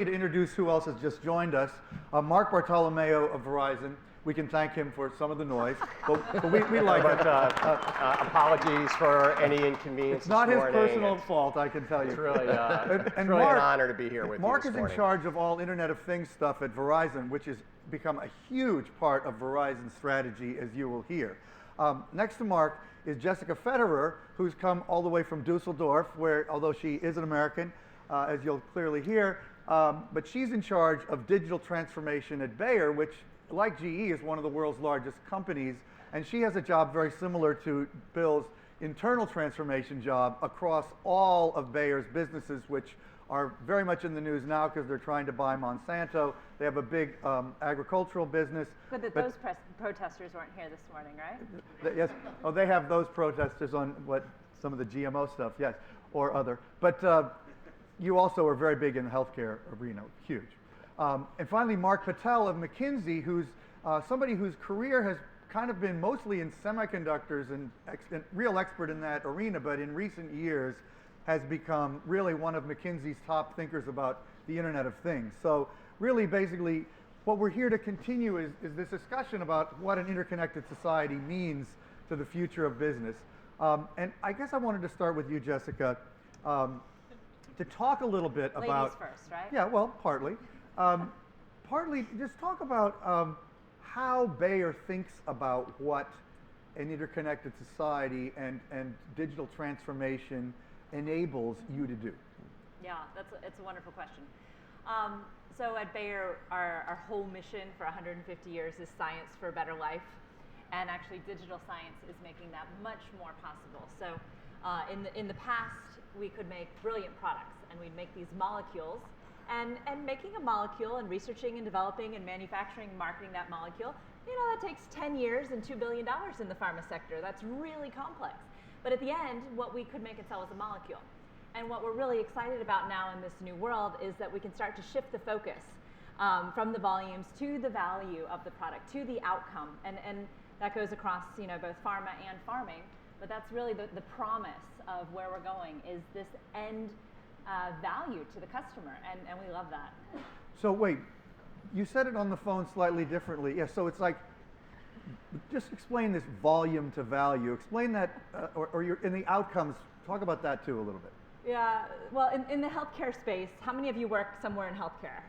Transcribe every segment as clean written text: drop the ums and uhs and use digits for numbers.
To introduce who else has just joined us, Mark Bartolomeo of Verizon. We can thank him for some of the noise, but we like it. Apologies for any inconvenience. It's not his personal fault, I can tell you. It's really, and really Mark, an honor to be here with Mark you this is morning. in charge of all Internet of Things stuff at Verizon, which has become a huge part of Verizon's strategy, as you will hear. Next to Mark is Jessica Federer, who's come all the way from Dusseldorf, where, although she is an American, as you'll clearly hear, but she's in charge of digital transformation at Bayer, which, like GE, is one of the world's largest companies. And she has a job very similar to Bill's internal transformation job across all of Bayer's businesses, which are very much in the news now because they're trying to buy Monsanto. They have a big agricultural business. But those protesters weren't here this morning, right? Yes. Oh, they have those protesters on some of the GMO stuff, yes, or other. But you also are very big in the healthcare arena, huge. And finally, Mark Patel of McKinsey, who's somebody whose career has kind of been mostly in semiconductors and real expert in that arena, but in recent years has become really one of McKinsey's top thinkers about the Internet of Things. So really, basically, what we're here to continue is this discussion about what an interconnected society means to the future of business. And I guess I wanted to start with you, Jessica, to talk a little bit about... Ladies first, right? Yeah, well, partly. Partly, just talk about how Bayer thinks about what an interconnected society and digital transformation enables you to do. Yeah, it's a wonderful question. So at Bayer, our whole mission for 150 years is science for a better life. And actually, digital science is making that much more possible. So in the past, we could make brilliant products, and we'd make these molecules. And making a molecule and researching and developing and manufacturing and marketing that molecule, that takes 10 years and $2 billion in the pharma sector. That's really complex. But at the end, what we could make and sell is a molecule. And what we're really excited about now in this new world is that we can start to shift the focus from the volumes to the value of the product, to the outcome. And that goes across both pharma and farming. But that's really the promise of where we're going, is this end value to the customer, and we love that. So wait, you said it on the phone slightly differently. Yeah, so it's like, just explain this volume to value. Explain that, or in the outcomes, talk about that too a little bit. Yeah, well, in the healthcare space, how many of you work somewhere in healthcare?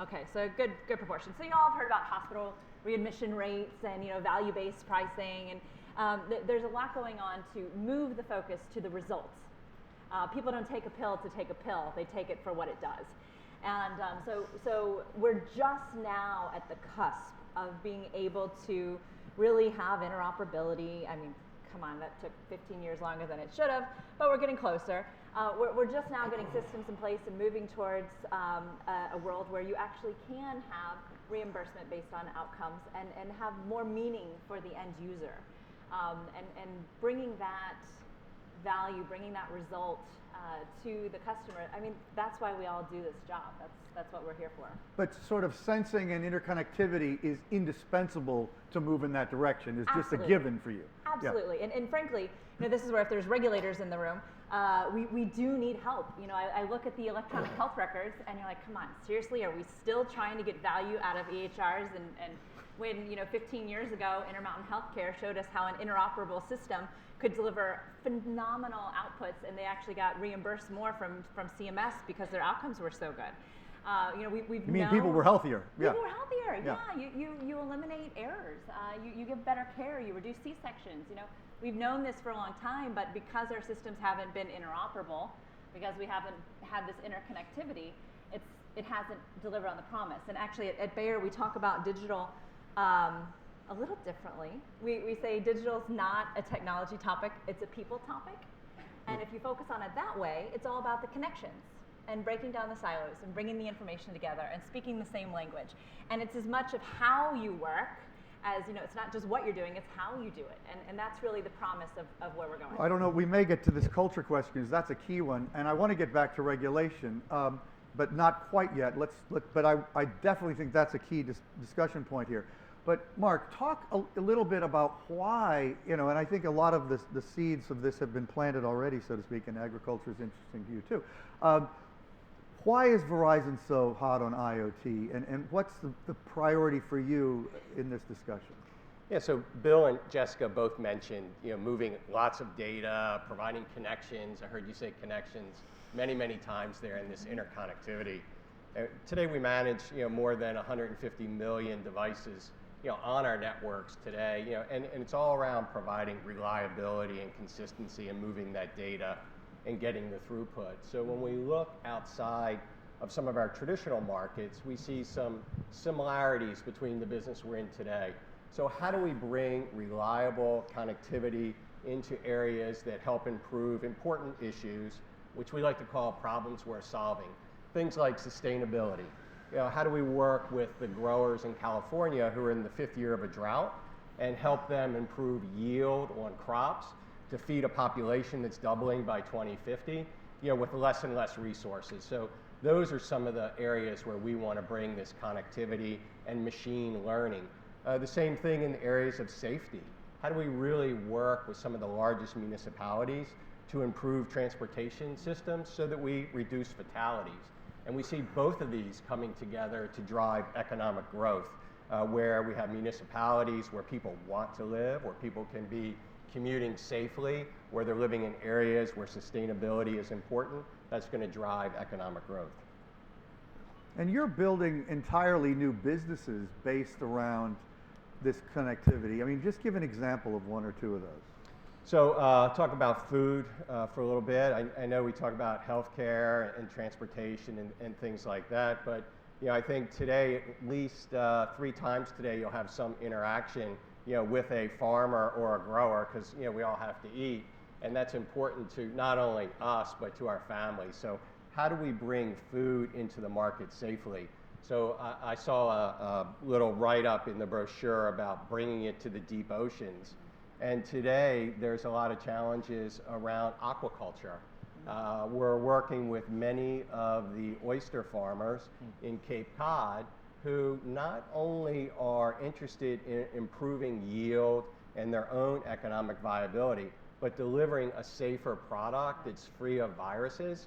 Okay, so good proportion. So you all have heard about hospital readmission rates and value-based pricing, and there's a lot going on to move the focus to the results. People don't take a pill to take a pill; they take it for what it does. And so we're just now at the cusp of being able to really have interoperability. I mean, come on, that took 15 years longer than it should have, but we're getting closer. We're just now getting systems in place and moving towards a world where you actually can have reimbursement based on outcomes and have more meaning for the end user. And bringing that value, bringing that result to the customer. I mean, that's why we all do this job. That's what we're here for. But sort of sensing and interconnectivity is indispensable to move in that direction. It's just a given for you. Absolutely. Yeah. And frankly, this is where, if there's regulators in the room, we do need help. I look at the electronic health records and you're like, come on, seriously, are we still trying to get value out of EHRs? And when 15 years ago, Intermountain Healthcare showed us how an interoperable system could deliver phenomenal outputs, and they actually got reimbursed more from CMS because their outcomes were so good. We've You mean people were healthier? People were healthier. Yeah. You eliminate errors. You give better care. You reduce C-sections. We've known this for a long time, but because our systems haven't been interoperable, because we haven't had this interconnectivity, it hasn't delivered on the promise. And actually, at Bayer, we talk about digital a little differently. We say digital's not a technology topic, it's a people topic. And if you focus on it that way, it's all about the connections and breaking down the silos and bringing the information together and speaking the same language. And it's as much of how you work as, it's not just what you're doing, it's how you do it. And that's really the promise of where we're going. I don't know, we may get to this culture question because that's a key one. And I want to get back to regulation, but not quite yet. But I definitely think that's a key discussion point here. But Mark, talk a little bit about why, and I think a lot of the seeds of this have been planted already, so to speak, and agriculture is interesting to you too. Why is Verizon so hot on IoT, and what's the priority for you in this discussion? Yeah, so Bill and Jessica both mentioned, moving lots of data, providing connections. I heard you say connections many, many times there in this interconnectivity. Today we manage, more than 150 million devices, on our networks today, and it's all around providing reliability and consistency and moving that data and getting the throughput. So when we look outside of some of our traditional markets, we see some similarities between the business we're in today. So how do we bring reliable connectivity into areas that help improve important issues, which we like to call problems we're solving? Things like sustainability. How do we work with the growers in California who are in the 5th year of a drought and help them improve yield on crops to feed a population that's doubling by 2050, with less and less resources? So those are some of the areas where we want to bring this connectivity and machine learning. The same thing in the areas of safety. How do we really work with some of the largest municipalities to improve transportation systems so that we reduce fatalities? And we see both of these coming together to drive economic growth, where we have municipalities where people want to live, where people can be commuting safely, where they're living in areas where sustainability is important. That's going to drive economic growth. And you're building entirely new businesses based around this connectivity. I mean, just give an example of one or two of those. So talk about food for a little bit. I know we talk about healthcare and transportation and things like that, but I think today, at least 3 times today, you'll have some interaction with a farmer or a grower, because we all have to eat, and that's important to not only us but to our families. So how do we bring food into the market safely? So I saw a little write-up in the brochure about bringing it to the deep oceans. And today, there's a lot of challenges around aquaculture. We're working with many of the oyster farmers in Cape Cod who not only are interested in improving yield and their own economic viability, but delivering a safer product that's free of viruses,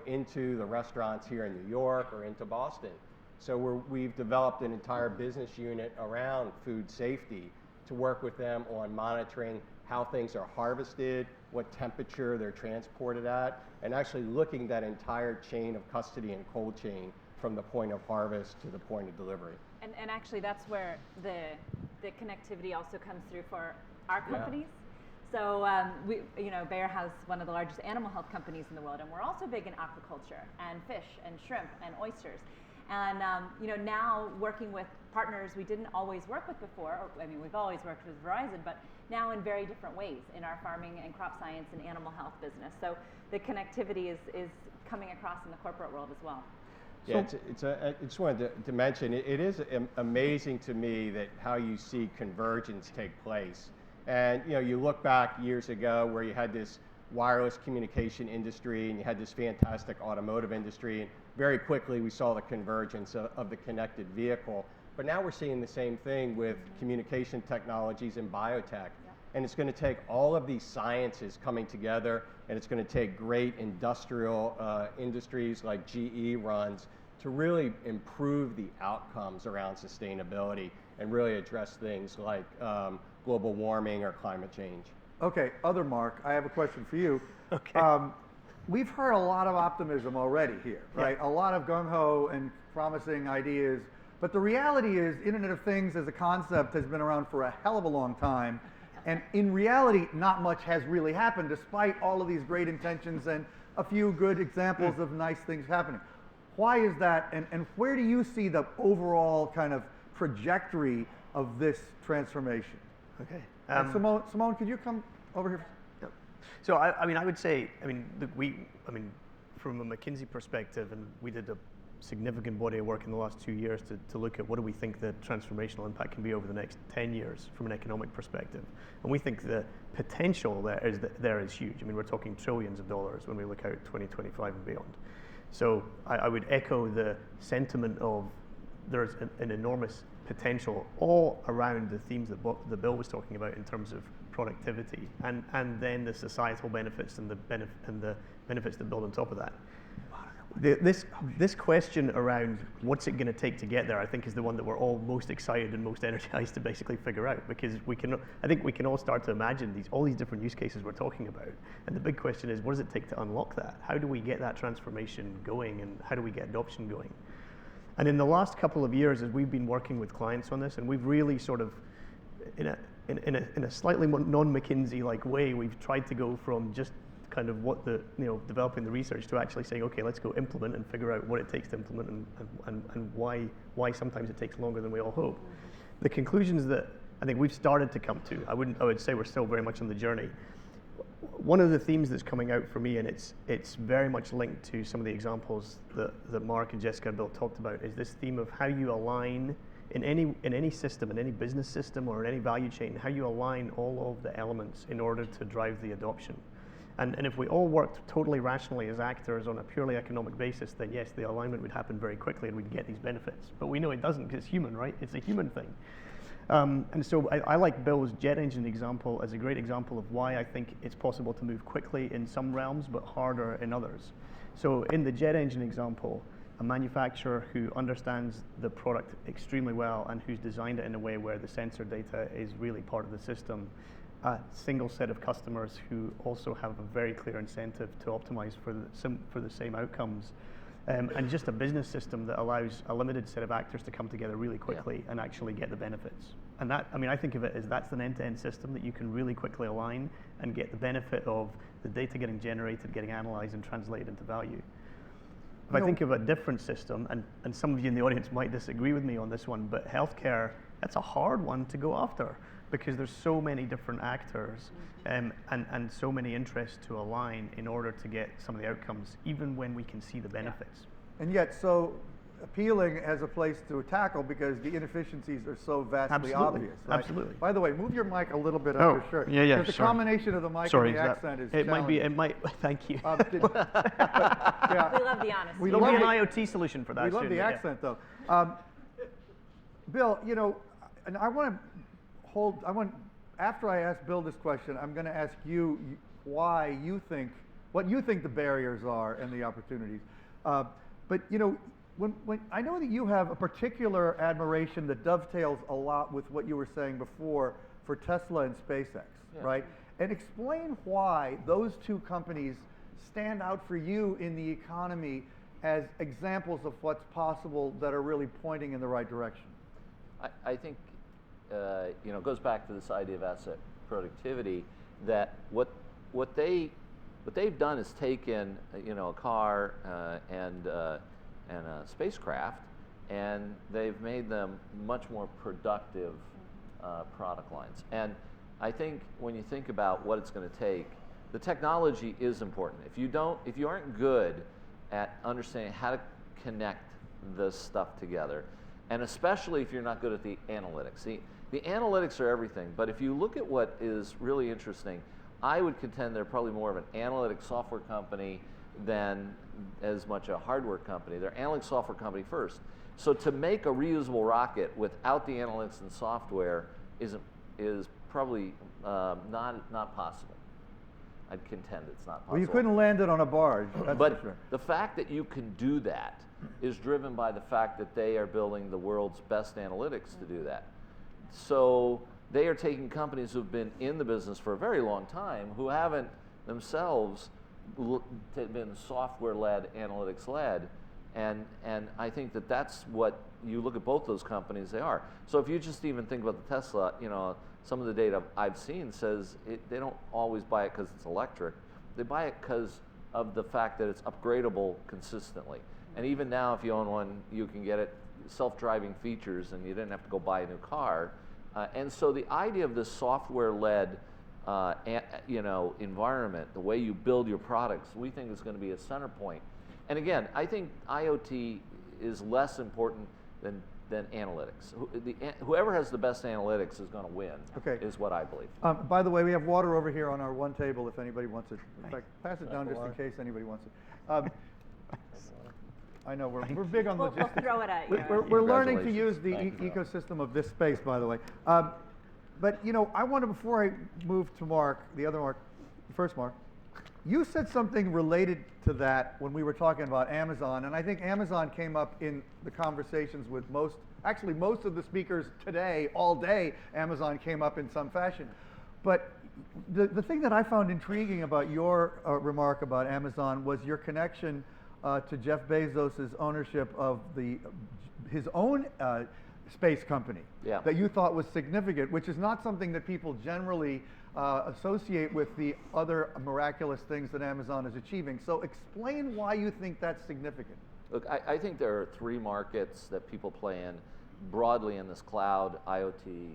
into the restaurants here in New York or into Boston. So we've developed an entire business unit around food safety to work with them on monitoring how things are harvested, what temperature they're transported at, and actually looking that entire chain of custody and cold chain from the point of harvest to the point of delivery. And actually that's where the connectivity also comes through for our companies. So Bayer has one of the largest animal health companies in the world, and we're also big in aquaculture and fish and shrimp and oysters. And now working with partners we didn't always work with before. We've always worked with Verizon, but now in very different ways in our farming and crop science and animal health business. So the connectivity is coming across in the corporate world as well. Yeah, I just wanted to mention, it is amazing to me that how you see convergence take place. And you look back years ago where you had this wireless communication industry and you had this fantastic automotive industry, and very quickly we saw the convergence of the connected vehicle. But now we're seeing the same thing with communication technologies and biotech. Yeah. And it's going to take all of these sciences coming together, and it's going to take great industrial industries like GE runs to really improve the outcomes around sustainability and really address things like global warming or climate change. Okay, other Mark, I have a question for you. Okay. We've heard a lot of optimism already here, right? Yeah. A lot of gung-ho and promising ideas, but the reality is Internet of Things as a concept has been around for a hell of a long time, and in reality, not much has really happened despite all of these great intentions and a few good examples of nice things happening. Why is that, and where do you see the overall kind of trajectory of this transformation? Okay. Simone, could you come over here? Yep. So I would say, from a McKinsey perspective, and we did a significant body of work in the last 2 years to look at what do we think the transformational impact can be over the next 10 years from an economic perspective. And we think the potential there is huge. We're talking trillions of dollars when we look out 2025 and beyond. So I would echo the sentiment of there's an enormous potential all around the themes that Bill was talking about in terms of productivity and then the societal benefits and the benefits that build on top of that. This question around what's it going to take to get there, I think, is the one that we're all most excited and most energized to basically figure out, because I think we can all start to imagine all these different use cases we're talking about, and the big question is, what does it take to unlock that? How do we get that transformation going, and how do we get adoption going? And in the last couple of years, as we've been working with clients on this, and we've really sort of, in a slightly non-McKinsey-like way, we've tried to go from just kind of developing the research to actually saying, okay, let's go implement and figure out what it takes to implement and why sometimes it takes longer than we all hope. The conclusions that I think we've started to come to, I would say we're still very much on the journey. One of the themes that's coming out for me, and it's very much linked to some of the examples that Mark and Jessica and Bill talked about, is this theme of how you align in any system, in any business system or in any value chain, how you align all of the elements in order to drive the adoption. And if we all worked totally rationally as actors on a purely economic basis, then yes, the alignment would happen very quickly and we'd get these benefits. But we know it doesn't, because it's human, right? It's a human thing. And so I like Bill's jet engine example as a great example of why I think it's possible to move quickly in some realms, but harder in others. So in the jet engine example, a manufacturer who understands the product extremely well and who's designed it in a way where the sensor data is really part of the system, a single set of customers who also have a very clear incentive to optimize for the same outcomes, and just a business system that allows a limited set of actors to come together really quickly and actually get the benefits. And that, I mean, I think of it as that's an end-to-end system that you can really quickly align and get the benefit of the data getting generated, getting analyzed, and translated into value. If I think of a different system, and some of you in the audience might disagree with me on this one, but healthcare, that's a hard one to go after, because there's so many different actors and so many interests to align in order to get some of the outcomes, even when we can see the benefits. And yet so appealing as a place to tackle, because the inefficiencies are so vastly obvious. Right? Absolutely. By the way, move your mic a little bit up your shirt. Yeah, Because the combination of the mic and the accent is it might be, challenging. thank you. We love the honesty. There'll be an IoT solution for that. We love the accent, though. Bill, and after I ask Bill this question, I'm going to ask you what you think the barriers are and the opportunities. But when I know that you have a particular admiration that dovetails a lot with what you were saying before for Tesla and SpaceX, right? And explain why those two companies stand out for you in the economy as examples of what's possible that are really pointing in the right direction. I think it goes back to this idea of asset productivity, that what they've done is taken a car and a spacecraft, and they've made them much more productive product lines. And I think when you think about what it's going to take, the technology is important. If you aren't good at understanding how to connect this stuff together, and especially if you're not good at the analytics. See, the analytics are everything, but if you look at what is really interesting, I would contend they're probably more of an analytics software company than as much a hardware company. They're an analytics software company first. So to make a reusable rocket without the analytics and software is probably not possible. I'd contend it's not possible. Well, you couldn't land it on a barge, that's but for sure. The fact that you can do that is driven by the fact that they are building the world's best analytics to do that. So they are taking companies who've been in the business for a very long time, who haven't themselves been software-led, analytics-led, and I think that that's what you look at both those companies, they are. So if you just even think about the Tesla, some of the data I've seen says they don't always buy it because it's electric. They buy it because of the fact that it's upgradable consistently. And even now, if you own one, you can get it self-driving features, and you didn't have to go buy a new car. And so the idea of this software-led, environment, the way you build your products, we think is going to be a center point. And again, I think IoT is less important than analytics. Whoever has the best analytics is going to win. Okay. Is what I believe. By the way, we have water over here on our one table if anybody wants it. In fact, pass it down just in case anybody wants it. I know we're big on We'll logistics. throw it at you. We're learning to use the Thank you. ecosystem of this space, by the way. But I want to, before I move to Mark, the other Mark, the first Mark, You said something related to that when we were talking about Amazon, and I think Amazon came up in the conversations with most of the speakers today, all day, Amazon came up in some fashion. But the thing that I found intriguing about your remark about Amazon was your connection to Jeff Bezos' ownership of his own space company Yeah. that you thought was significant, which is not something that people generally associate with the other miraculous things that Amazon is achieving. So explain why you think that's significant. Look, I think there are three markets that people play in broadly in this cloud IoT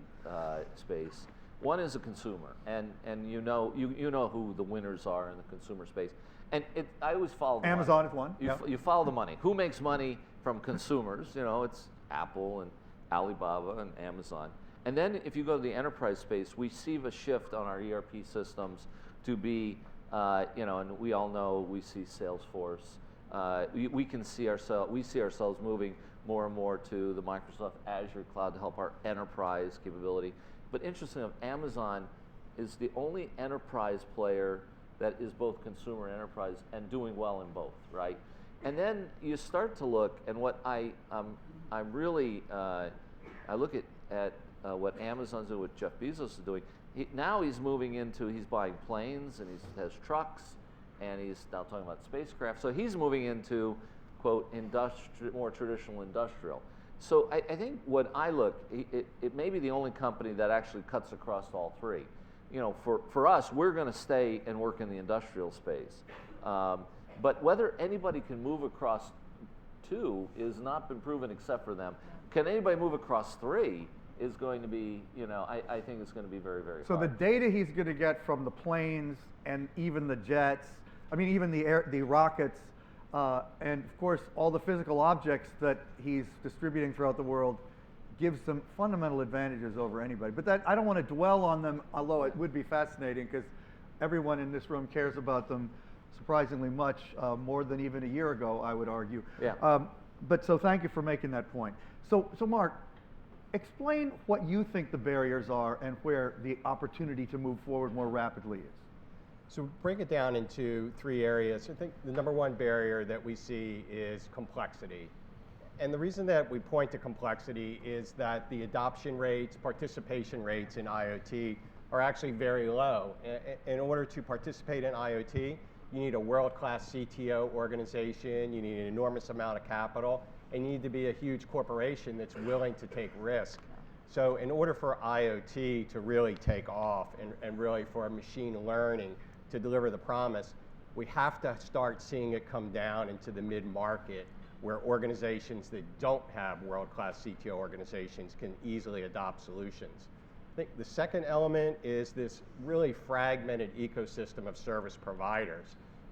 space. One is a consumer, and you know who the winners are in the consumer space. And I always follow the Amazon money. is one. You follow the money. Who makes money from consumers? You know, it's Apple and Alibaba and Amazon. And then if you go to the enterprise space, we see a shift on our ERP systems to be, and we all know we see Salesforce. We see ourselves moving more and more to the Microsoft Azure cloud to help our enterprise capability. But interestingly, Amazon is the only enterprise player that is both consumer and enterprise and doing well in both, right? And then you start to look, and what I look at what Amazon's doing, what Jeff Bezos is doing. Now he's buying planes, and he has trucks, and he's now talking about spacecraft. So he's moving into, quote, more traditional industrial. So I think when I look, it may be the only company that actually cuts across all three. You know, for us, we're going to stay and work in the industrial space. But whether anybody can move across two has not been proven except for them. Can anybody move across three is going to be, I think it's going to be very, very So hard. the data he's going to get from the planes and even the jets, even the rockets, and of course all the physical objects that he's distributing throughout the world gives some fundamental advantages over anybody. But I don't want to dwell on them, although it would be fascinating because everyone in this room cares about them surprisingly much, more than even a year ago, I would argue. Yeah. But so thank you for making that point. So Mark, explain what you think the barriers are and where the opportunity to move forward more rapidly is. So break it down into three areas. I think the number one barrier that we see is complexity. And the reason that we point to complexity is that the adoption rates, participation rates in IoT are actually very low. In order to participate in IoT, you need a world-class CTO organization, you need an enormous amount of capital, and you need to be a huge corporation that's willing to take risk. So in order for IoT to really take off and really for machine learning to deliver the promise, we have to start seeing it come down into the mid-market where organizations that don't have world-class CTO organizations can easily adopt solutions. I think the second element is this really fragmented ecosystem of service providers.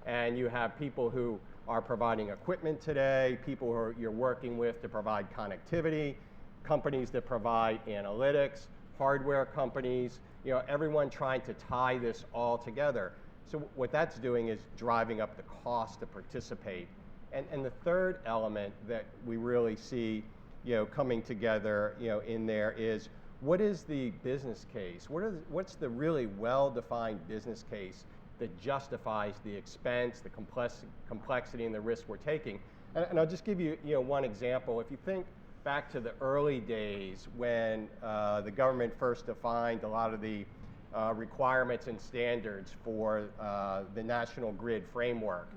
And you have people who are providing equipment today, people who you're working with to provide connectivity, companies that provide analytics, hardware companies, everyone trying to tie this all together. So what that's doing is driving up the cost to participate. And the third element that we really see, coming together, in there is what is the business case? What's the really well-defined business case that justifies the expense, the complexity, and the risk we're taking? And I'll just give you, one example. If you think back to the early days when the government first defined a lot of the requirements and standards for the national grid framework,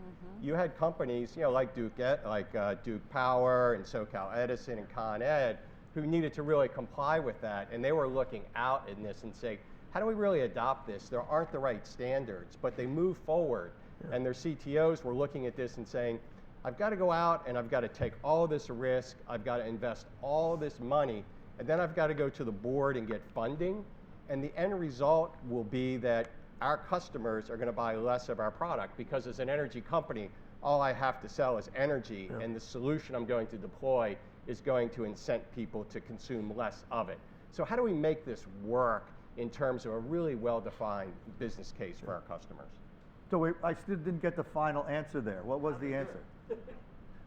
you had companies, like Duke Power and SoCal Edison and Con Ed, who needed to really comply with that, and they were looking out in this and saying, how do we really adopt this? There aren't the right standards, but they move forward, and their CTOs were looking at this and saying, I've got to go out and I've got to take all of this risk, I've got to invest all this money, and then I've got to go to the board and get funding, and the end result will be that our customers are going to buy less of our product because as an energy company, all I have to sell is energy, and the solution I'm going to deploy is going to incent people to consume less of it. So how do we make this work in terms of a really well-defined business case for our customers? So I still didn't get the final answer there. What was the answer?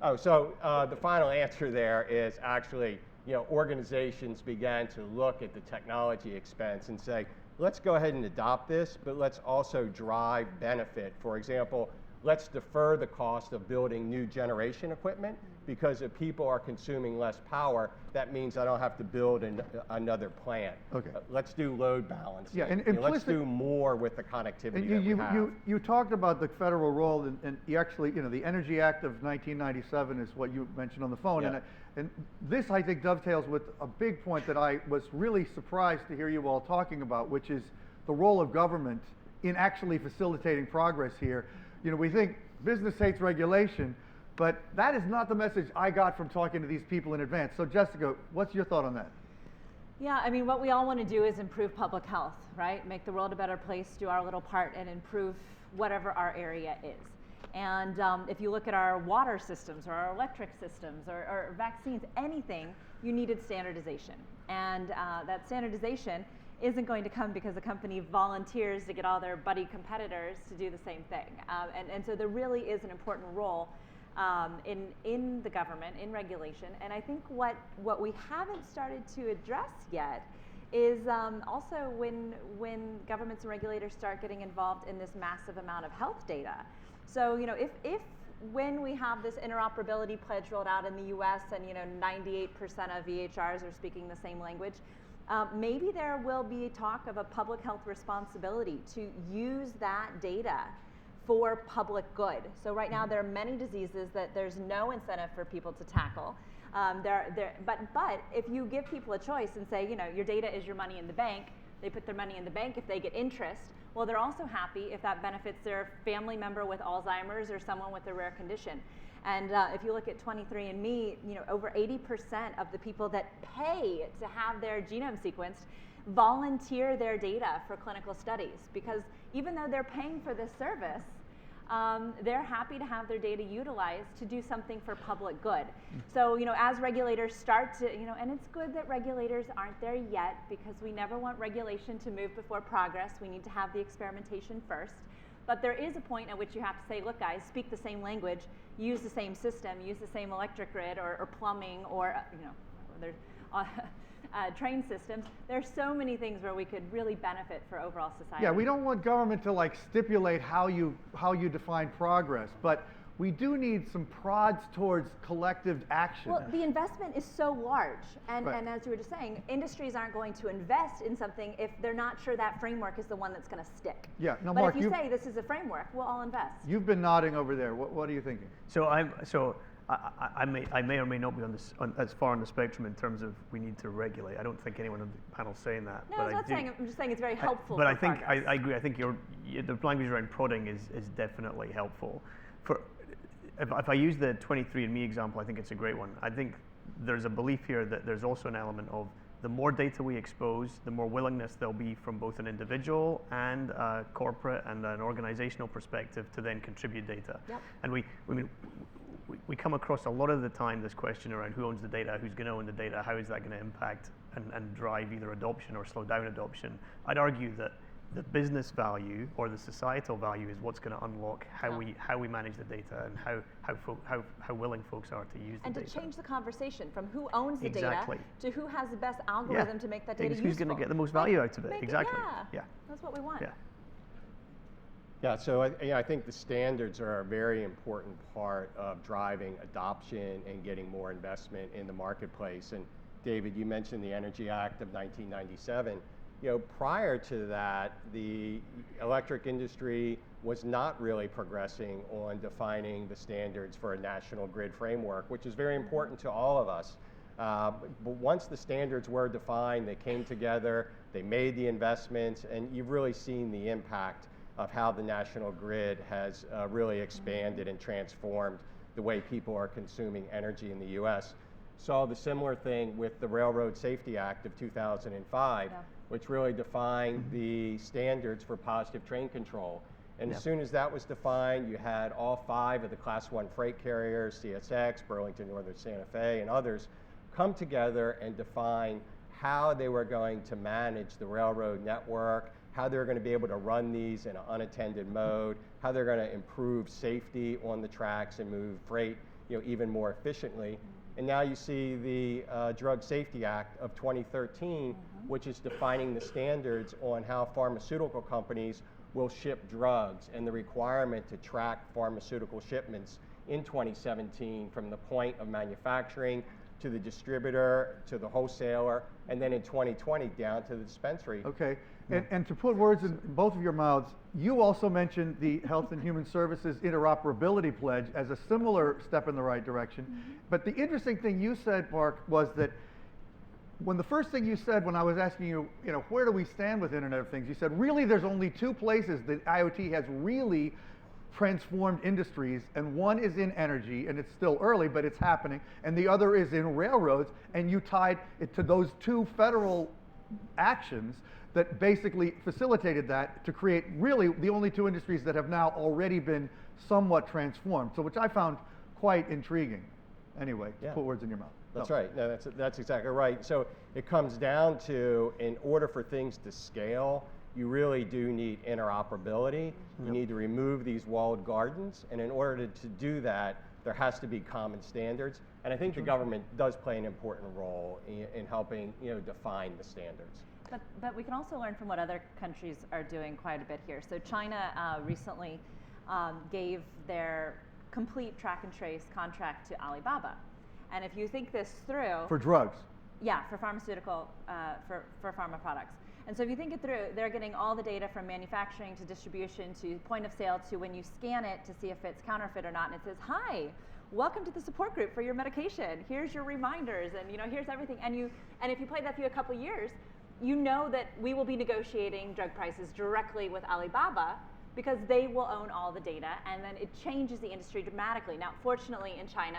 The final answer there is actually, organizations began to look at the technology expense and say, let's go ahead and adopt this, but let's also drive benefit. For example, let's defer the cost of building new generation equipment, because if people are consuming less power, that means I don't have to build another plant. Okay. Let's do load balancing. Yeah, and let's do more with the connectivity that we have. You talked about the federal role, and you actually, the Energy Act of 1997 is what you mentioned on the phone. Yeah. And this, I think, dovetails with a big point that I was really surprised to hear you all talking about, which is the role of government in actually facilitating progress here. We think business hates regulation, but that is not the message I got from talking to these people in advance. So Jessica, what's your thought on that? Yeah, I mean, what we all want to do is improve public health, right? Make the world a better place, do our little part, and improve whatever our area is. And if you look at our water systems or our electric systems or vaccines, anything, you needed standardization. And that standardization isn't going to come because a company volunteers to get all their buddy competitors to do the same thing. And so there really is an important role in the government, in regulation. And I think what we haven't started to address yet is also when governments and regulators start getting involved in this massive amount of health data. So if when we have this interoperability pledge rolled out in the US and 98% of EHRs are speaking the same language, maybe there will be talk of a public health responsibility to use that data for public good. So right now there are many diseases that there's no incentive for people to tackle. But if you give people a choice and say, your data is your money in the bank, they put their money in the bank if they get interest. Well, they're also happy if that benefits their family member with Alzheimer's or someone with a rare condition. And if you look at 23andMe, over 80% of the people that pay to have their genome sequenced volunteer their data for clinical studies, because even though they're paying for this service, they're happy to have their data utilized to do something for public good. So, as regulators start to, and it's good that regulators aren't there yet, because we never want regulation to move before progress. We need to have the experimentation first. But there is a point at which you have to say, look, guys, speak the same language, use the same system, use the same electric grid or plumbing or, there's train systems. There's so many things where we could really benefit for overall society. Yeah, we don't want government to stipulate how you define progress, but we do need some prods towards collective action. Well, the investment is so large, and as you were just saying, industries aren't going to invest in something if they're not sure that framework is the one that's going to stick. Yeah, no, but Mark, if you say this is a framework, we'll all invest. You've been nodding over there. What are you thinking? So I may or may not be as far on the spectrum in terms of we need to regulate. I don't think anyone on the panel is saying that. No, I'm not saying. I'm just saying it's very helpful. But for I think progress. I agree. I think the language around prodding is definitely helpful. If I use the 23andMe example, I think it's a great one. I think there's a belief here that there's also an element of the more data we expose, the more willingness there'll be from both an individual and a corporate and an organizational perspective to then contribute data. Yep. And we come across a lot of the time this question around who owns the data, who's going to own the data, how is that going to impact and drive either adoption or slow down adoption. I'd argue that the business value or the societal value is what's going to unlock how we manage the data and how willing folks are to use the data. And to change the conversation from who owns the Exactly. data to who has the best algorithm to make that data useful. Who's going to get the most value out of it? Exactly. Yeah. That's what we want. Yeah. Yeah, so I think the standards are a very important part of driving adoption and getting more investment in the marketplace. And David, you mentioned the Energy Act of 1997. Prior to that, the electric industry was not really progressing on defining the standards for a national grid framework, which is very important to all of us. But once the standards were defined, they came together, they made the investments, and you've really seen the impact of how the national grid has really expanded and transformed the way people are consuming energy in the US. Saw the similar thing with the Railroad Safety Act of 2005, which really defined the standards for positive train control. And as soon as that was defined, you had all 5 of the Class 1 freight carriers, CSX, Burlington Northern Santa Fe, and others, come together and define how they were going to manage the railroad network, how they're going to be able to run these in an unattended mode, how they're going to improve safety on the tracks and move freight even more efficiently. And now you see the Drug Safety Act of 2013, which is defining the standards on how pharmaceutical companies will ship drugs and the requirement to track pharmaceutical shipments in 2017 from the point of manufacturing to the distributor, to the wholesaler, and then in 2020 down to the dispensary. Okay, and to put words in both of your mouths, you also mentioned the Health and Human Services Interoperability Pledge as a similar step in the right direction. But the interesting thing you said, Mark, was that when the first thing you said when I was asking you, where do we stand with Internet of Things, you said, really, there's only two places that IoT has really transformed industries, and one is in energy, and it's still early, but it's happening, and the other is in railroads, and you tied it to those two federal actions that basically facilitated that to create really the only two industries that have now already been somewhat transformed, so which I found quite intriguing. Anyway, to put words in your mouth. That's right. No, that's exactly right. So it comes down to, in order for things to scale, you really do need interoperability. You need to remove these walled gardens, and in order to do that, there has to be common standards. And I think the government does play an important role in helping define the standards. But we can also learn from what other countries are doing quite a bit here. So China recently gave their complete track and trace contract to Alibaba. And if you think this through... For drugs? Yeah, for pharmaceutical, for pharma products. And so if you think it through, they're getting all the data from manufacturing to distribution to point of sale to when you scan it to see if it's counterfeit or not. And it says, hi, welcome to the support group for your medication. Here's your reminders, and here's everything. And if you play that through a couple of years, you know that we will be negotiating drug prices directly with Alibaba because they will own all the data, and then it changes the industry dramatically. Now, fortunately in China,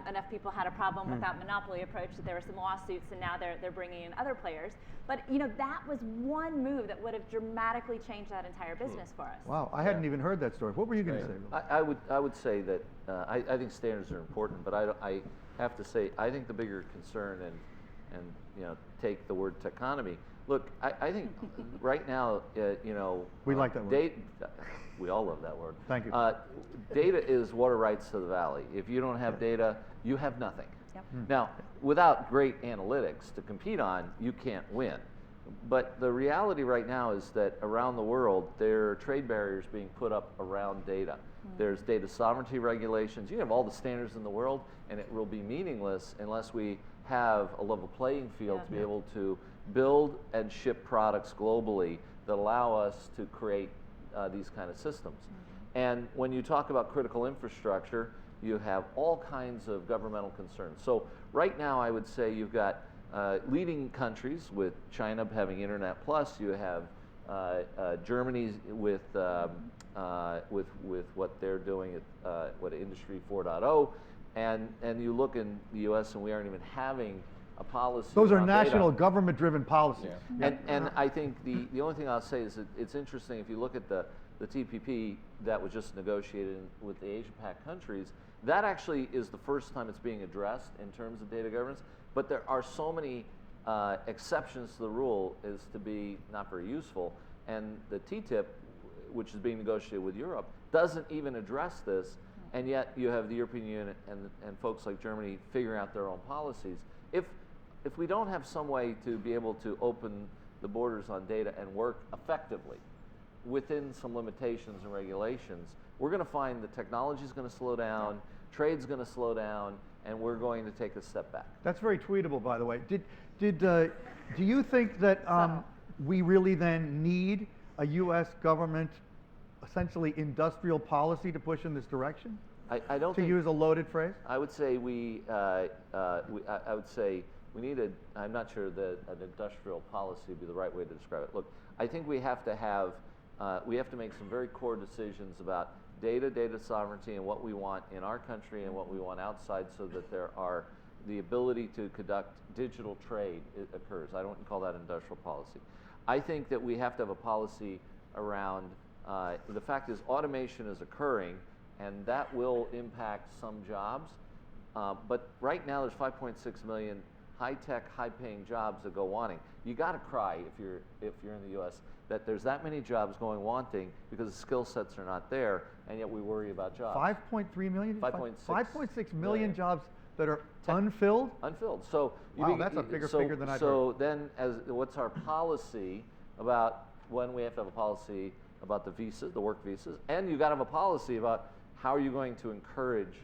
enough people had a problem with that monopoly approach that there were some lawsuits, and now they're bringing in other players. But that was one move that would have dramatically changed that entire business for us. Wow, I hadn't even heard that story. What were you going to say, Bill? I would say that I think standards are important, but I have to say I think the bigger concern and take the word techonomy. Look, I think right now we like that word. We all love that word. Thank you. Data is water rights to the valley. If you don't have data, you have nothing. Yep. Now, without great analytics to compete on, you can't win. But the reality right now is that around the world, there are trade barriers being put up around data. There's data sovereignty regulations. You have all the standards in the world, and it will be meaningless unless we have a level playing field to be able to build and ship products globally that allow us to create these kind of systems. And when you talk about critical infrastructure, you have all kinds of governmental concerns. So right now, I would say you've got leading countries with China having Internet Plus. You have Germany with what they're doing at what Industry 4.0, and you look in the U.S. and we aren't even having a policy. Those are national data. Government-driven policies. Yeah. And I think the only thing I'll say is that it's interesting if you look at the TPP that was just negotiated with the Asia Pac countries. That actually is the first time it's being addressed in terms of data governance. But there are so many exceptions to the rule as to be not very useful. And the TTIP, which is being negotiated with Europe, doesn't even address this. And yet you have the European Union and folks like Germany figuring out their own policies. If we don't have some way to be able to open the borders on data and work effectively within some limitations and regulations, we're going to find the technology is going to slow down, trade's going to slow down, and we're going to take a step back. That's very tweetable, by the way. Do you think that we really then need a U.S. government, essentially industrial policy to push in this direction? I don't think, to use a loaded phrase? I would say I would say we need I'm not sure that an industrial policy would be the right way to describe it. Look, I think we have to make some very core decisions about data sovereignty and what we want in our country and what we want outside, so that the ability to conduct digital trade occurs. I don't call that industrial policy. I think that we have to have a policy around, the fact is automation is occurring, and that will impact some jobs. But right now there's 5.6 million high-tech, high-paying jobs that go wanting. You got to cry if you're in the U.S. that there's that many jobs going wanting because the skill sets are not there, and yet we worry about jobs. 5.3 million? 5.6 5.6 million jobs that are unfilled? Unfilled. So wow, that's a bigger figure than I've heard. So then, what's our policy about when we have to have a policy about the visas, the work visas, and you got to have a policy about how are you going to encourage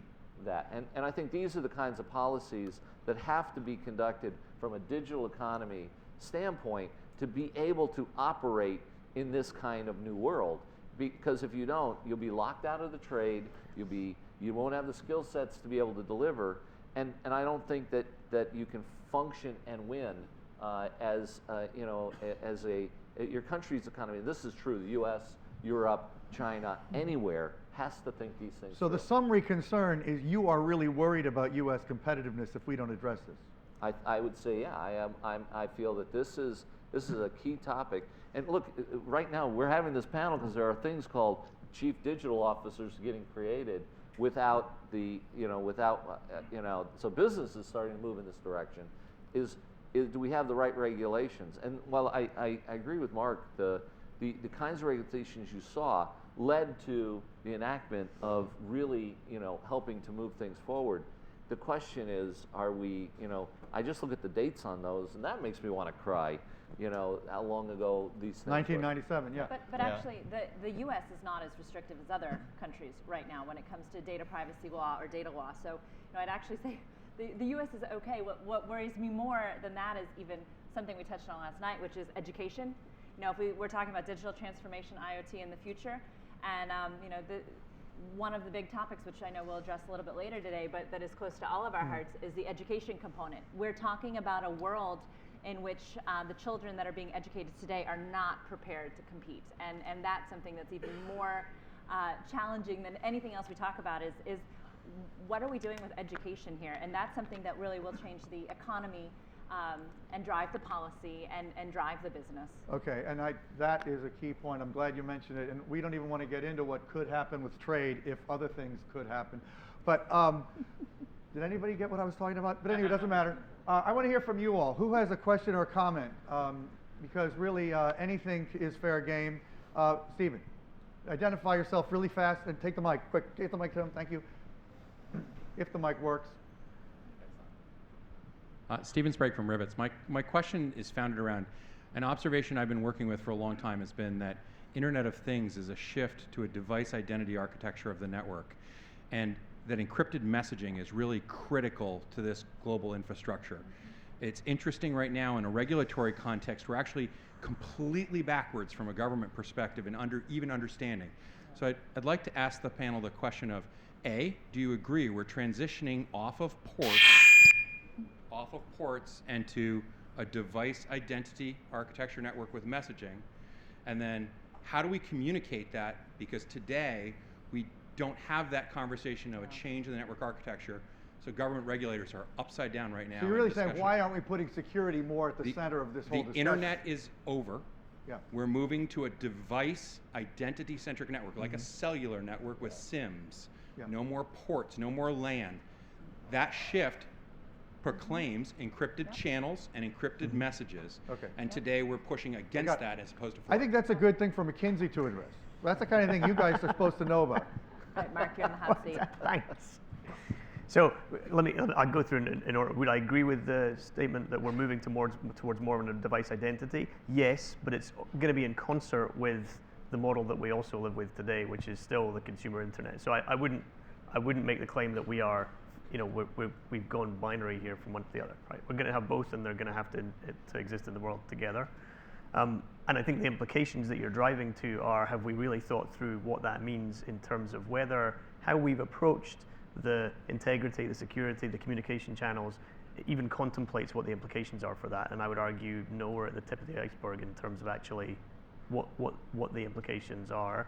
that? And I think these are the kinds of policies that have to be conducted from a digital economy standpoint to be able to operate in this kind of new world. Because if you don't, you'll be locked out of the trade. You won't have the skill sets to be able to deliver. And I don't think that you can function and win as your country's economy. And this is true. The U.S., Europe, China, anywhere has to think these things. So through. the summary concern is you are really worried about U.S. competitiveness if we don't address this. I would say, yeah, I am. I feel that this is a key topic. And look, right now we're having this panel because there are things called chief digital officers getting created without so business is starting to move in this direction. Do we have the right regulations? And while I agree with Mark, the kinds of regulations you saw led to the enactment of really, helping to move things forward. The question is, are we, I just look at the dates on those, and that makes me want to cry. How long ago these things 1997, yeah. But actually, the U.S. is not as restrictive as other countries right now when it comes to data privacy law or data law. So, I'd actually say the U.S. is okay. What worries me more than that is even something we touched on last night, which is education. If we're talking about digital transformation, IoT in the future, and one of the big topics, which I know we'll address a little bit later today, but that is close to all of our hearts, is the education component. We're talking about a world in which the children that are being educated today are not prepared to compete. And that's something that's even more challenging than anything else we talk about is what are we doing with education here? And that's something that really will change the economy and drive the policy and drive the business. Okay, and that is a key point. I'm glad you mentioned it. And we don't even want to get into what could happen with trade if other things could happen. But did anybody get what I was talking about? But anyway, it doesn't matter. I want to hear from you all. Who has a question or a comment? Because really anything is fair game. Stephen, identify yourself really fast and take the mic. Quick, take the mic to him. Thank you. If the mic works. Stephen Sprague from Rivets. My question is founded around an observation I've been working with for a long time has been that Internet of Things is a shift to a device identity architecture of the network, and that encrypted messaging is really critical to this global infrastructure. It's interesting right now in a regulatory context, we're actually completely backwards from a government perspective and even understanding. So I'd like to ask the panel the question of, A, do you agree we're transitioning off of ports and to a device identity architecture network with messaging? And then how do we communicate that? Because today we don't have that conversation of a change in the network architecture. So government regulators are upside down right now. So you're really saying, why aren't we putting security more at the center of this whole discussion? The internet is over. Yeah. We're moving to a device identity-centric network, like a cellular network with SIMs. Yeah. No more ports, no more LAN. That shift proclaims encrypted channels and encrypted messages. Okay. And today we're pushing against that as opposed to I think that's a good thing for McKinsey to address. That's the kind of thing you guys are supposed to know about. All right, Mark, you're in the hot seat. Thanks. So I'll go through in order. Would I agree with the statement that we're moving towards more of a device identity? Yes, but it's going to be in concert with the model that we also live with today, which is still the consumer internet. So I wouldn't make the claim that we are, we've gone binary here from one to the other. Right? We're going to have both, and they're going to have to exist in the world together. And I think the implications that you're driving to are, have we really thought through what that means in terms of how we've approached the integrity, the security, the communication channels, even contemplates what the implications are for that. And I would argue, no, we're at the tip of the iceberg in terms of actually what the implications are.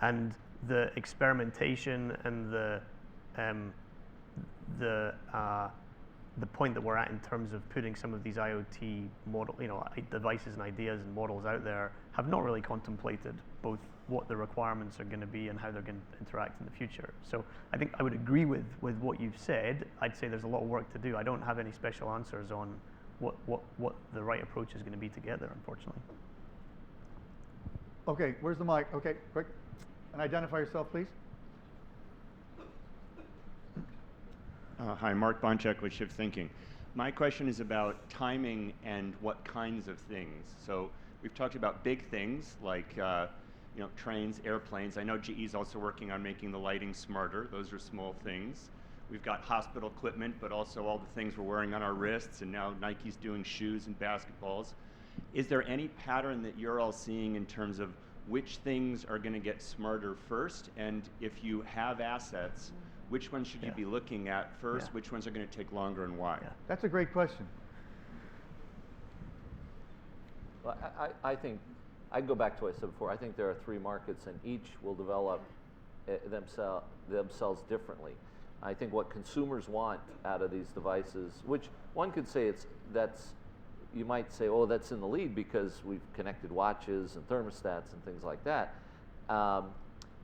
And the experimentation and the point that we're at in terms of putting some of these IoT devices and ideas and models out there have not really contemplated both what the requirements are going to be and how they're going to interact in the future. So I think I would agree with what you've said. I'd say there's a lot of work to do. I don't have any special answers on what the right approach is going to be together, unfortunately. Okay, where's the mic? Okay, quick. And identify yourself, please. Hi, Mark Bonchek with Shift Thinking. My question is about timing and what kinds of things. So we've talked about big things like trains, airplanes. I know GE is also working on making the lighting smarter. Those are small things. We've got hospital equipment, but also all the things we're wearing on our wrists, and now Nike's doing shoes and basketballs. Is there any pattern that you're all seeing in terms of which things are going to get smarter first? And if you have assets, which ones should you be looking at first? Which ones are going to take longer, and why? That's a great question. Well, I think, I can go back to what I said before. I think there are 3 markets, and each will develop themselves differently. I think what consumers want out of these devices, which one could say you might say, oh, that's in the lead because we've connected watches and thermostats and things like that.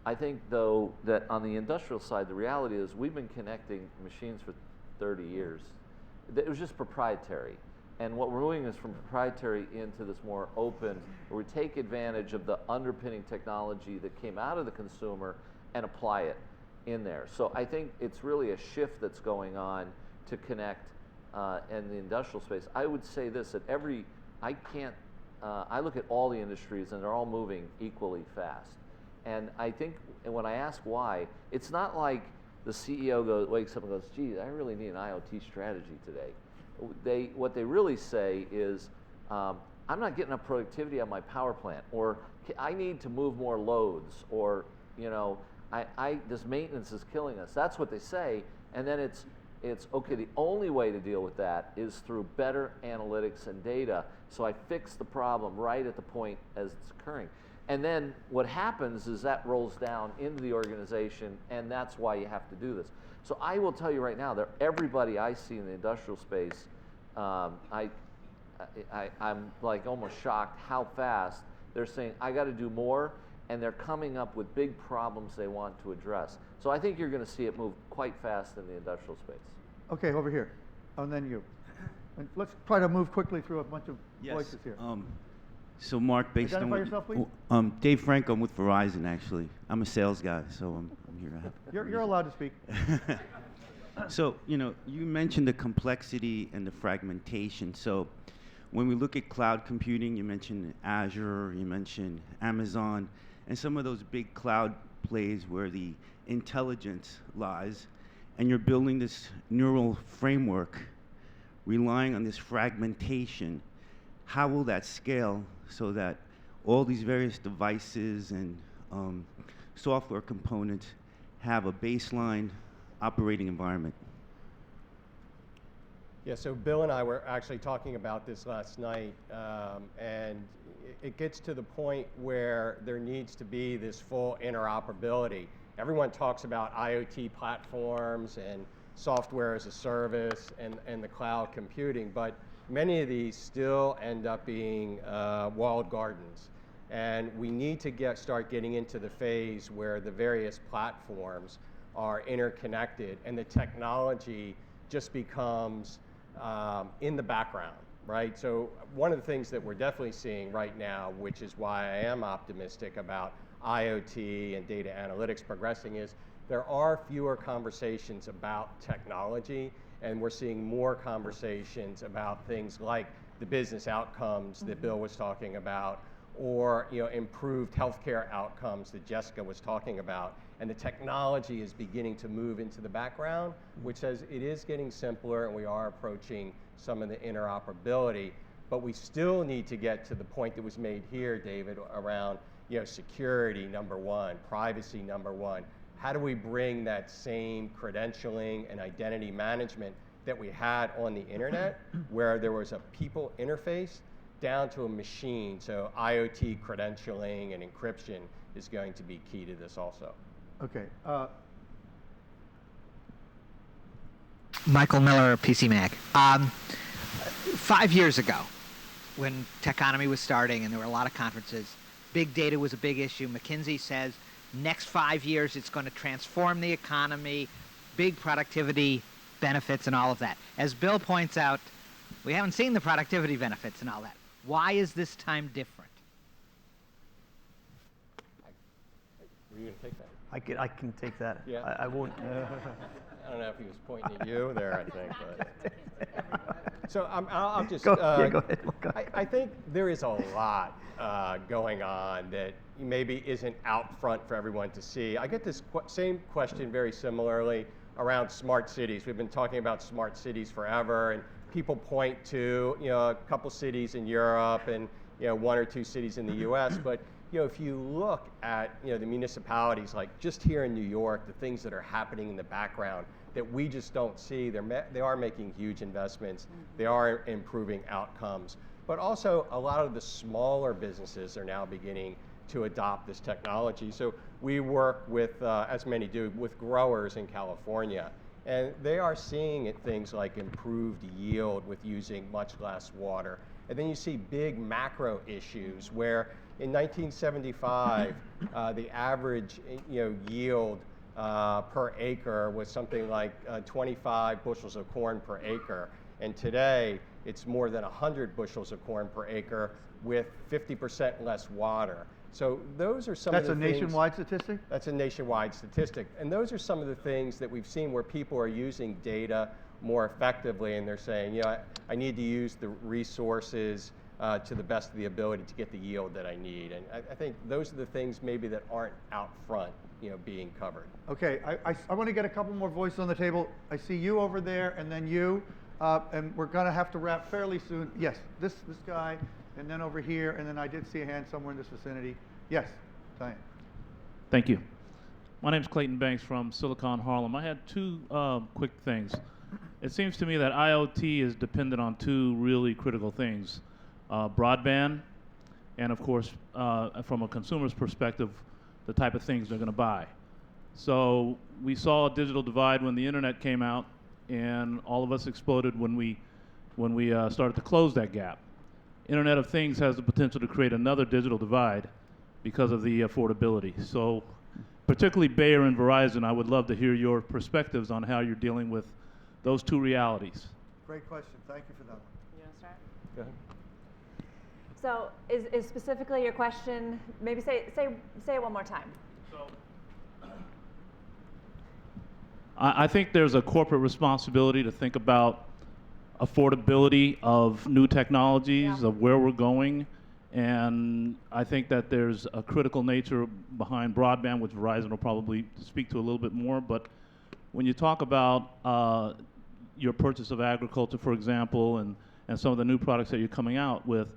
I think, though, that on the industrial side, the reality is we've been connecting machines for 30 years. It was just proprietary. And what we're moving is from proprietary into this more open, where we take advantage of the underpinning technology that came out of the consumer and apply it in there. So I think it's really a shift that's going on to connect in the industrial space. I would say this, that I look at all the industries and they're all moving equally fast. And I think, and when I ask why, it's not like the CEO wakes up and goes, gee, I really need an IoT strategy today. What they really say is, I'm not getting enough productivity on my power plant, or I need to move more loads, or this maintenance is killing us. That's what they say. And then it's okay, the only way to deal with that is through better analytics and data. So I fix the problem right at the point as it's occurring. And then what happens is that rolls down into the organization, and that's why you have to do this. So I will tell you right now that everybody I see in the industrial space, I'm like almost shocked how fast they're saying, I got to do more, and they're coming up with big problems they want to address. So I think you're going to see it move quite fast in the industrial space. Okay, over here, and then you. And let's try to move quickly through a bunch of voices here. So Mark, based Identify on yourself, please. Dave Franco, I'm with Verizon actually. I'm a sales guy, so I'm here to have. You're allowed to speak. So you mentioned the complexity and the fragmentation. So when we look at cloud computing, you mentioned Azure, you mentioned Amazon, and some of those big cloud plays where the intelligence lies, and you're building this neural framework relying on this fragmentation. How will that scale so that all these various devices and software components have a baseline operating environment? Yeah, so Bill and I were actually talking about this last night, and it gets to the point where there needs to be this full interoperability. Everyone talks about IoT platforms and software as a service and the cloud computing, but many of these still end up being walled gardens. And we need to start getting into the phase where the various platforms are interconnected and the technology just becomes in the background, right? So one of the things that we're definitely seeing right now, which is why I am optimistic about IoT and data analytics progressing, is there are fewer conversations about technology, and we're seeing more conversations about things like the business outcomes that Bill was talking about, or improved healthcare outcomes that Jessica was talking about. And the technology is beginning to move into the background, which says it is getting simpler and we are approaching some of the interoperability, but we still need to get to the point that was made here, David, around security, number one, privacy, number one. How do we bring that same credentialing and identity management that we had on the internet, where there was a people interface, down to a machine? So IoT credentialing and encryption is going to be key to this also. Okay. Michael Miller, PC Mag. 5 years ago, when Techonomy was starting and there were a lot of conferences, big data was a big issue. McKinsey says next 5 years it's going to transform the economy, big productivity benefits and all of that. As Bill points out, we haven't seen the productivity benefits and all that. Why is this time different? Were you going to take that? I can take that. Yeah. I won't. I don't know if he was pointing at you there, I think. But. So I'll just. Go ahead. Go I think there is a lot going on that maybe isn't out front for everyone to see. I get this same question very similarly around smart cities. We've been talking about smart cities forever, and people point to a couple cities in Europe and one or two cities in the U.S. But if you look at the municipalities, like just here in New York, the things that are happening in the background that we just don't see, they are making huge investments. They are improving outcomes. But also a lot of the smaller businesses are now beginning to adopt this technology. So we work with, as many do, with growers in California. And they are seeing things like improved yield with using much less water. And then you see big macro issues where in 1975, the average yield per acre was something like 25 bushels of corn per acre. And today, it's more than 100 bushels of corn per acre with 50% less water. So those are some of the things. That's a nationwide statistic? That's a nationwide statistic. And those are some of the things that we've seen where people are using data more effectively, and they're saying, I need to use the resources to the best of the ability to get the yield that I need. And I think those are the things maybe that aren't out front, being covered. Okay, I want to get a couple more voices on the table. I see you over there, and then you, and we're going to have to wrap fairly soon. Yes, this guy, and then over here, and then I did see a hand somewhere in this vicinity. Yes, Diane. Thank you. My name is Clayton Banks from Silicon Harlem. I had two quick things. It seems to me that IoT is dependent on two really critical things. Broadband, and of course, from a consumer's perspective, the type of things they're going to buy. So we saw a digital divide when the internet came out, and all of us exploded when we started to close that gap. Internet of Things has the potential to create another digital divide because of the affordability. So particularly Bayer and Verizon, I would love to hear your perspectives on how you're dealing with those two realities. Great question. Thank you for that one. You want to start? Go ahead. So is specifically your question, maybe say it one more time. I think there's a corporate responsibility to think about affordability of new technologies, of where we're going. And I think that there's a critical nature behind broadband, which Verizon will probably speak to a little bit more. But when you talk about your purchase of agriculture, for example, and some of the new products that you're coming out with,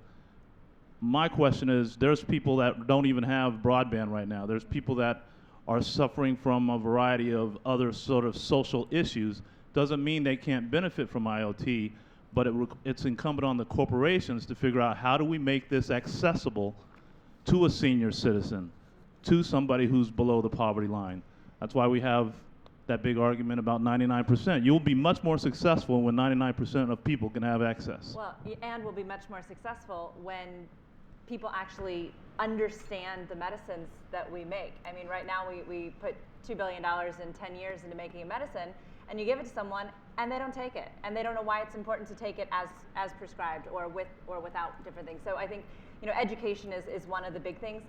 my question is, there's people that don't even have broadband right now. There's people that are suffering from a variety of other sort of social issues. Doesn't mean they can't benefit from IoT, but it's incumbent on the corporations to figure out how do we make this accessible to a senior citizen, to somebody who's below the poverty line. That's why we have that big argument about 99%. You'll be much more successful when 99% of people can have access. Well, and we'll be much more successful when people actually understand the medicines that we make. I mean, right now we put $2 billion in 10 years into making a medicine, and you give it to someone and they don't take it, and they don't know why it's important to take it as prescribed or with or without different things. So I think education is one of the big things.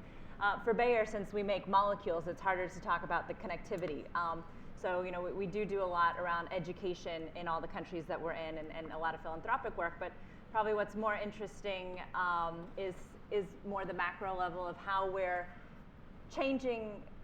For Bayer, since we make molecules, it's harder to talk about the connectivity. So we do a lot around education in all the countries that we're in, and a lot of philanthropic work. But probably what's more interesting is more the macro level of how we're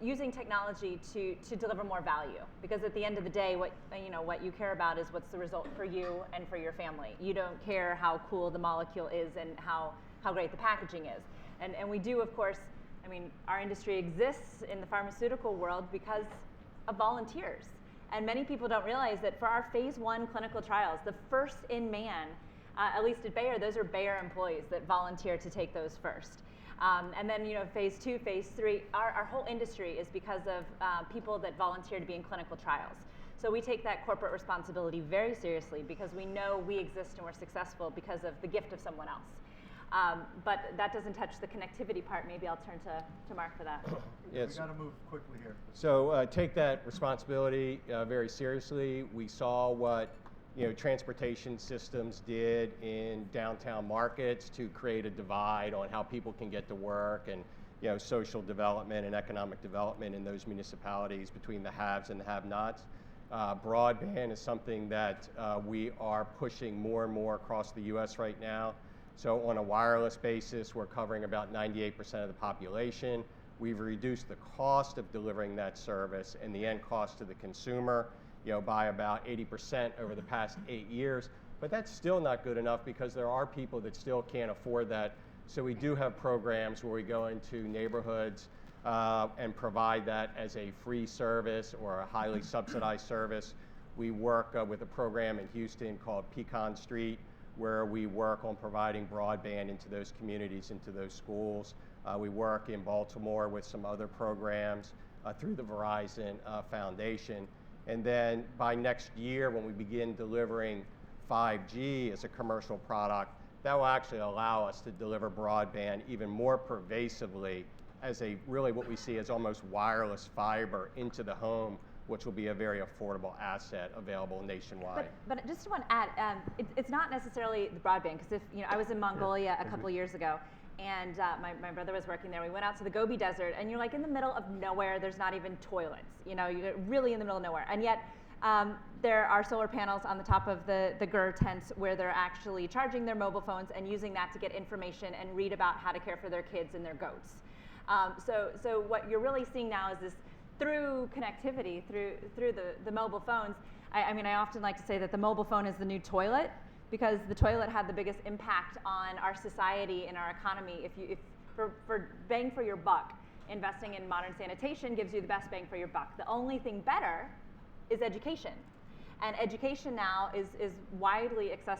using technology to deliver more value. Because at the end of the day, what you care about is what's the result for you and for your family. You don't care how cool the molecule is and how great the packaging is. And we do, of course, I mean, our industry exists in the pharmaceutical world because of volunteers. And many people don't realize that for our phase 1 clinical trials, the first in man, at least at Bayer, those are Bayer employees that volunteer to take those first. And then, phase 2, phase 3, our whole industry is because of people that volunteer to be in clinical trials. So we take that corporate responsibility very seriously because we know we exist and we're successful because of the gift of someone else. But that doesn't touch the connectivity part. Maybe I'll turn to Mark for that. Yes. We got to move quickly here. So take that responsibility very seriously. We saw what transportation systems did in downtown markets to create a divide on how people can get to work, and social development and economic development in those municipalities between the haves and the have-nots. Broadband is something that we are pushing more and more across the U.S. right now. So on a wireless basis, we're covering about 98% of the population. We've reduced the cost of delivering that service and the end cost to the consumer, by about 80% over the past 8 years. But that's still not good enough because there are people that still can't afford that. So we do have programs where we go into neighborhoods and provide that as a free service or a highly subsidized service. We work with a program in Houston called Pecan Street, where we work on providing broadband into those communities, into those schools. We work in Baltimore with some other programs through the Verizon Foundation. And then by next year, when we begin delivering 5G as a commercial product, that will actually allow us to deliver broadband even more pervasively as really what we see as almost wireless fiber into the home, which will be a very affordable asset available nationwide. But just want to add, it's not necessarily the broadband, because I was in Mongolia a couple years ago, and my brother was working there. We went out to the Gobi Desert, and you're like in the middle of nowhere. There's not even toilets. You're really in the middle of nowhere, and yet there are solar panels on the top of the Gur tents where they're actually charging their mobile phones and using that to get information and read about how to care for their kids and their goats. So what you're really seeing now is this through connectivity, through the mobile phones. I mean, I often like to say that the mobile phone is the new toilet, because the toilet had the biggest impact on our society and our economy. If for bang for your buck, investing in modern sanitation gives you the best bang for your buck. The only thing better is education. And education now is widely accessible